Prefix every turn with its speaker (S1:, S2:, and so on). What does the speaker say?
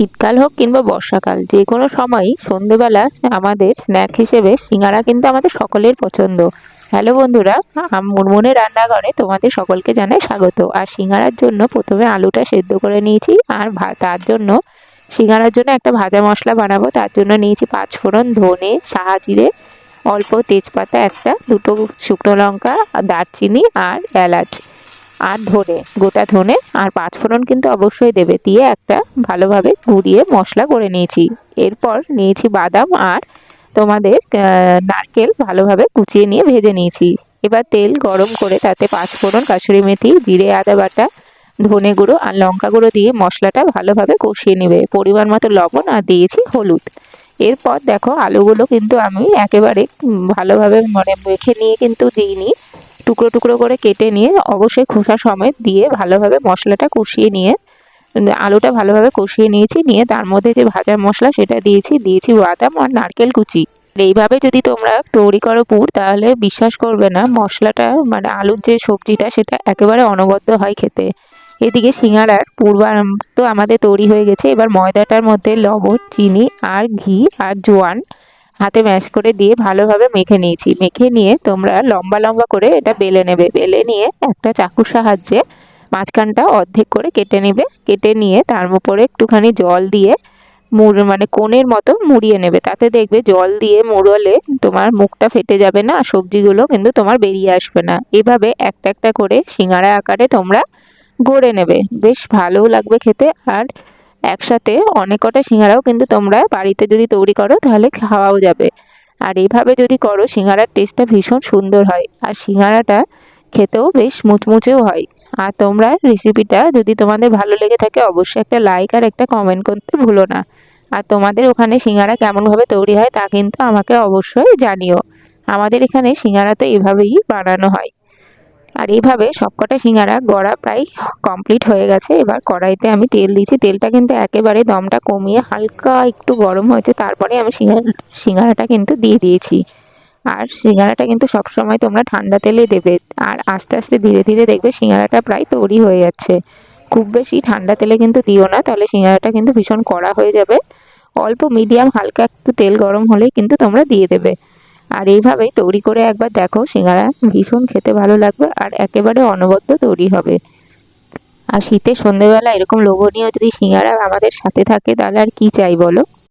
S1: শীতকাল হোক কিংবা বর্ষাকাল, যে কোনো সময়ই সন্ধেবেলা আমাদের স্ন্যাক হিসেবে সিঙ্গারা কিন্তু আমাদের সকলের পছন্দ। হ্যালো বন্ধুরা, মুনমুনের রান্নাঘরে তোমাদের সকলকে জানাই স্বাগত। আর সিঙ্গারার জন্য প্রথমে আলুটা সেদ্ধ করে নিয়েছি, আর তার জন্য সিঙ্গারার জন্য একটা ভাজা মশলা বানাবো। তার জন্য নিয়েছি 5 ফোড়ন, ধনে, সাহা জিরে, অল্প তেজপাতা একটা, দুটো শুকনো লঙ্কা, আর দারচিনি আর এলাচ, আর ধনে, গোটা ধনে আর 5 ফোড়ন কিন্তু অবশ্যই দেবে, দিয়ে একটা ভালোভাবে গুঁড়িয়ে মশলা করে নিয়েছি। এরপর নিয়েছি বাদাম আর তোমাদের নারকেল ভালোভাবে কুচিয়ে নিয়ে ভেজে নিয়েছি। এবার তেল গরম করে তাতে 5 ফোড়ন, কাসুরি মেথি, জিরে আদা বাটা, ধনে গুঁড়ো আর লঙ্কা গুঁড়ো দিয়ে মশলাটা ভালোভাবে কষিয়ে নেবে। পরিমাণ মতো লবণ আর দিয়েছি হলুদ। এরপর দেখো আলুগুলো কিন্তু আমি একেবারে ভালোভাবে মেখে নিয়ে কিন্তু দিইনি, টুকরো টুকরো করে কেটে নিয়ে অবশ্যই খোসা সমেত দিয়ে ভালোভাবে মশলাটা কষিয়ে নিয়ে আলুটা ভালোভাবে কষিয়ে নিয়েছি। নিয়ে তার মধ্যে যে ভাজা মশলা সেটা দিয়েছি বাদাম আর নারকেল কুচি। এইভাবে যদি তোমরা তৈরি করো পুর, তাহলে বিশ্বাস করবে না, মশলাটা আলুর যে সবজিটা সেটা একেবারে অনবদ্য হয় খেতে। এদিকে সিঙ্গারার পুর তো আমাদের তৈরি হয়ে গেছে। এবার ময়দাটার মধ্যে লবণ, চিনি আর ঘি আর জোয়ান হাতে ম্যাশ করে দিয়ে ভালোভাবে মেখে নিয়েছি। মেখে নিয়ে তোমরা লম্বা লম্বা করে এটা বেলে নেবে। বেলে নিয়ে একটা চাকুর সাহায্যে মাঝখানটা অর্ধেক করে কেটে নেবে। কেটে নিয়ে তার উপরে একটুখানি জল দিয়ে কোণের মতো মুড়িয়ে নেবে। তাতে দেখবে জল দিয়ে মুড়লে তোমার মুখটা ফেটে যাবে না, সবজিগুলো কিন্তু তোমার বেরিয়ে আসবে না। এভাবে একটা একটা করে সিঙ্গারা আকারে তোমরা গড়ে নেবে, বেশ ভালোও লাগবে খেতে। আর একসাথে অনেক কটা সিঙ্গারাও কিন্তু তোমরা বাড়িতে যদি তৈরি করো তাহলে খাওয়াও যাবে। আর এইভাবে যদি করো সিঙ্গারার টেস্টটা ভীষণ সুন্দর হয়, আর সিঙ্গারাটা খেতেও বেশ মুচমুচেও হয়। আর তোমরা রেসিপিটা যদি তোমাদের ভালো লেগে থাকে অবশ্যই একটা লাইক আর একটা কমেন্ট করতে ভুলো না। আর তোমাদের ওখানে সিঙ্গারা কেমনভাবে তৈরি হয় তা কিন্তু আমাকে অবশ্যই জানিও। আমাদের এখানে সিঙ্গারা তো এভাবেই বানানো হয়। আর এইভাবে সবকটা সিঙ্গারা গড়া প্রায় কমপ্লিট হয়ে গেছে। এবার কড়াইতে আমি তেল দিয়েছি। তেলটা কিন্তু একেবারে দমটা কমিয়ে হালকা একটু গরম হয়েছে, তারপরে আমি সিঙ্গারাটা কিন্তু দিয়ে দিয়েছি। আর সিঙ্গারাটা কিন্তু সবসময় তোমরা ঠান্ডা তেলে দেবে। আর আস্তে আস্তে ধীরে ধীরে দেখবে সিঙ্গারাটা প্রায় তৈরি হয়ে যাচ্ছে। খুব বেশি ঠান্ডা তেলে কিন্তু দিও না, তাহলে সিঙ্গারাটা কিন্তু ভীষণ কড়া হয়ে যাবে। অল্প মিডিয়াম হালকা একটু তেল গরম হলেই কিন্তু তোমরা দিয়ে দেবে। আর এইভাবেই তৈরি করে একবার দেখো, সিঙ্গারা ভীষণ খেতে ভালো লাগবে আর একেবারে অনবদ্য তৈরি হবে। আর শীতের সন্ধেবেলা এরকম লোভনীয় যদি সিঙ্গারা আমাদের সাথে থাকে তাহলে আর কি চাই বলো।